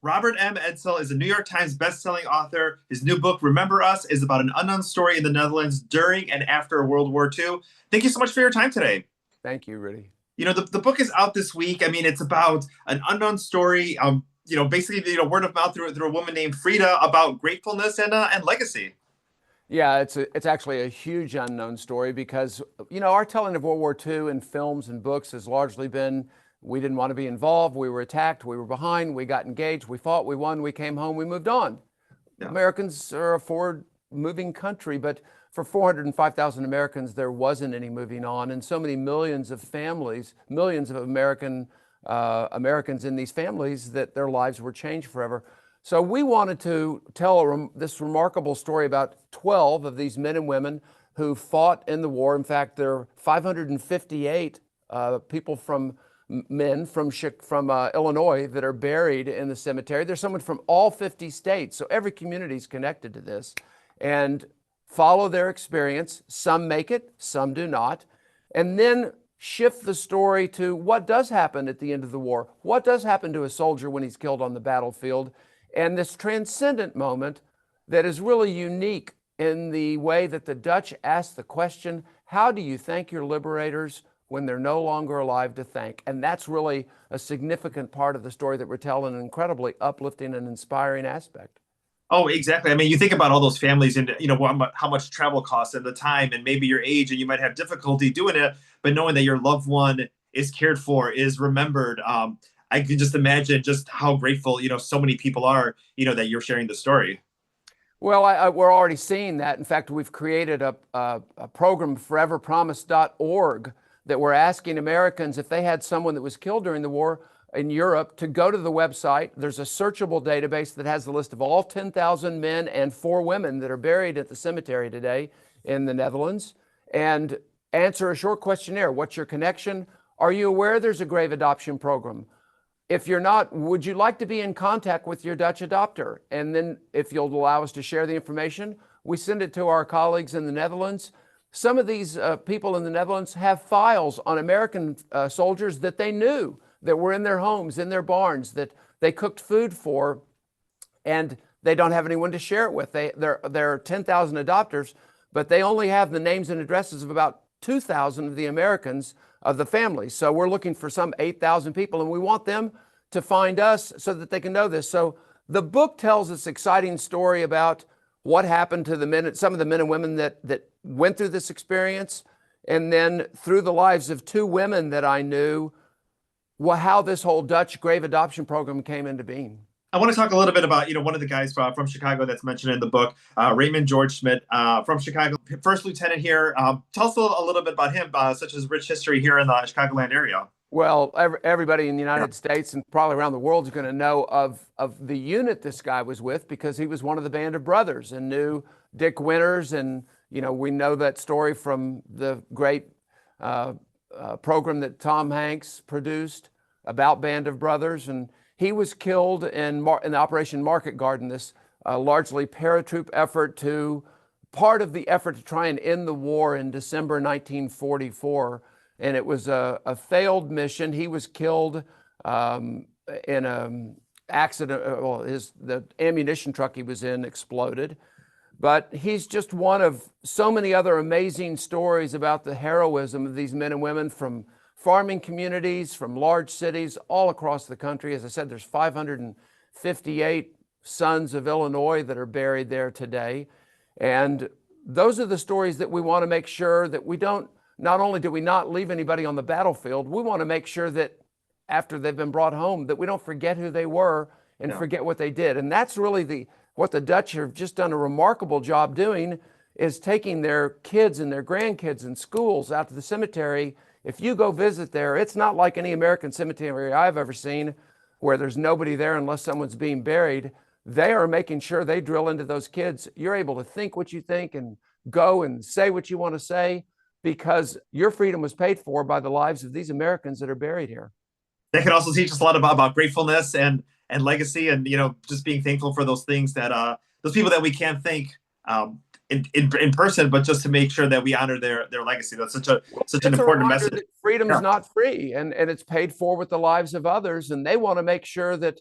Robert M. Edsel is a New York Times bestselling author. His new book, Remember Us, is about an unknown story in the Netherlands during and after World War II. Thank you so much for your time today. Thank you, Rudy. The book is out this week. I mean, it's about an unknown story, basically, word of mouth through a woman named Frida about gratefulness and legacy. Yeah, it's actually a huge unknown story because our telling of World War II in films and books has largely been we didn't want to be involved, we were attacked, we were behind, we got engaged, we fought, we won, we came home, we moved on. Yeah. Americans are a forward-moving country, but for 405,000 Americans, there wasn't any moving on, and so many millions of families, millions of Americans in these families that their lives were changed forever. So we wanted to tell this remarkable story about 12 of these men and women who fought in the war. In fact, there are 558 people men from Illinois that are buried in the cemetery. There's someone from all 50 states, so every community is connected to this, and follow their experience. Some make it, some do not, and then shift the story to what does happen at the end of the war. What does happen to a soldier when he's killed on the battlefield? And this transcendent moment that is really unique in the way that the Dutch asked the question, how do you thank your liberators when they're no longer alive to thank? And that's really a significant part of the story that we're telling, an incredibly uplifting and inspiring aspect. Oh, exactly. I mean, you think about all those families and how much travel costs at the time, and maybe your age, and you might have difficulty doing it, but knowing that your loved one is cared for, is remembered. I can just imagine just how grateful so many people are that you're sharing the story. Well, we're already seeing that. In fact, we've created a program, foreverpromise.org, that we're asking Americans if they had someone that was killed during the war in Europe to go to the website. There's a searchable database that has the list of all 10,000 men and 4 women that are buried at the cemetery today in the Netherlands, and answer a short questionnaire. What's your connection? Are you aware there's a grave adoption program? If you're not, would you like to be in contact with your Dutch adopter? And then if you'll allow us to share the information, we send it to our colleagues in the Netherlands. Some of these people in the Netherlands have files on American soldiers that they knew that were in their homes, in their barns, that they cooked food for, and they don't have anyone to share it with. There are 10,000 adopters, but they only have the names and addresses of about 2,000 of the Americans of the family. So we're looking for some 8,000 people, and we want them to find us so that they can know this. So the book tells this exciting story about what happened to some of the men and women that went through this experience, and then through the lives of 2 women that I knew, how this whole Dutch grave adoption program came into being. I want to talk a little bit about one of the guys from Chicago that's mentioned in the book, Raymond George Schmidt from Chicago, first lieutenant here. Tell us a little bit about him, such as rich history here in the Chicagoland area. Well, everybody in the United States and probably around the world is going to know of the unit this guy was with, because he was one of the Band of Brothers and knew Dick Winters. And, we know that story from the great program that Tom Hanks produced about Band of Brothers. And he was killed in Operation Market Garden, this largely paratroop effort part of the effort to try and end the war in December 1944. And it was a failed mission. He was killed in an accident. Well, the ammunition truck he was in exploded. But he's just one of so many other amazing stories about the heroism of these men and women from farming communities, from large cities all across the country. As I said, there's 558 sons of Illinois that are buried there today. And those are the stories that we want to make sure that we don't, not only do we not leave anybody on the battlefield, we want to make sure that after they've been brought home, that we don't forget who they were and forget what they did. And that's really what the Dutch have just done a remarkable job doing, is taking their kids and their grandkids in schools out to the cemetery. If you go visit there, it's not like any American cemetery I've ever seen where there's nobody there unless someone's being buried. They are making sure they drill into those kids. You're able to think what you think and go and say what you want to say, because your freedom was paid for by the lives of these Americans that are buried here. That can also teach us a lot about gratefulness and legacy, and just being thankful for those things that those people that we can't thank in person, but just to make sure that we honor their legacy. That's such an important message. Freedom is not free, and it's paid for with the lives of others, and they want to make sure that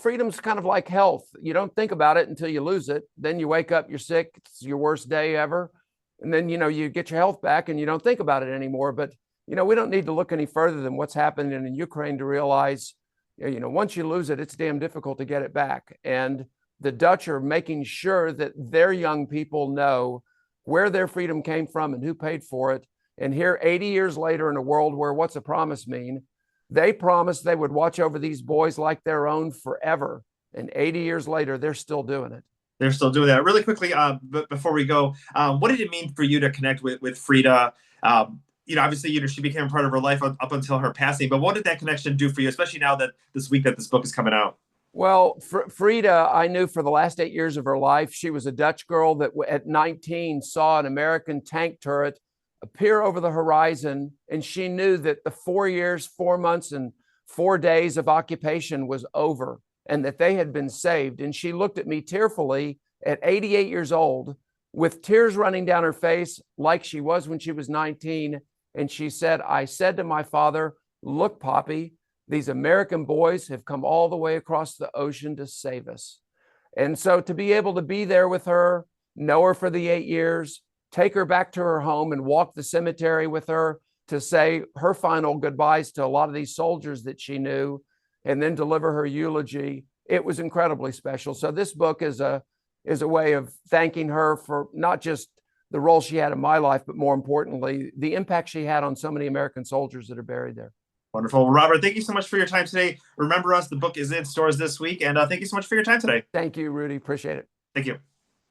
freedom's kind of like health. You don't think about it until you lose it. Then you wake up, you're sick, it's your worst day ever. And then, you get your health back and you don't think about it anymore. But, we don't need to look any further than what's happening in Ukraine to realize, once you lose it, it's damn difficult to get it back. And the Dutch are making sure that their young people know where their freedom came from and who paid for it. And here, 80 years later, in a world where what's a promise mean? They promised they would watch over these boys like their own forever. And 80 years later, they're still doing it. They're still doing that. Really quickly, but before we go, what did it mean for you to connect with Frida? Obviously, she became part of her life up until her passing. But what did that connection do for you, especially now that this week that this book is coming out? Well, Frida, I knew for the last 8 years of her life. She was a Dutch girl that at 19 saw an American tank turret appear over the horizon. And she knew that the 4 years, 4 months, and 4 days of occupation was over and that they had been saved. And she looked at me tearfully at 88 years old with tears running down her face like she was when she was 19. And she said, I said to my father, look, Poppy, these American boys have come all the way across the ocean to save us. And so to be able to be there with her, know her for the 8 years, take her back to her home and walk the cemetery with her to say her final goodbyes to a lot of these soldiers that she knew, and then deliver her eulogy, it was incredibly special. So this book is a way of thanking her for not just the role she had in my life, but more importantly, the impact she had on so many American soldiers that are buried there. Wonderful. Robert, thank you so much for your time today. Remember us, the book is in stores this week, and thank you so much for your time today. Thank you, Rudy. Appreciate it. Thank you.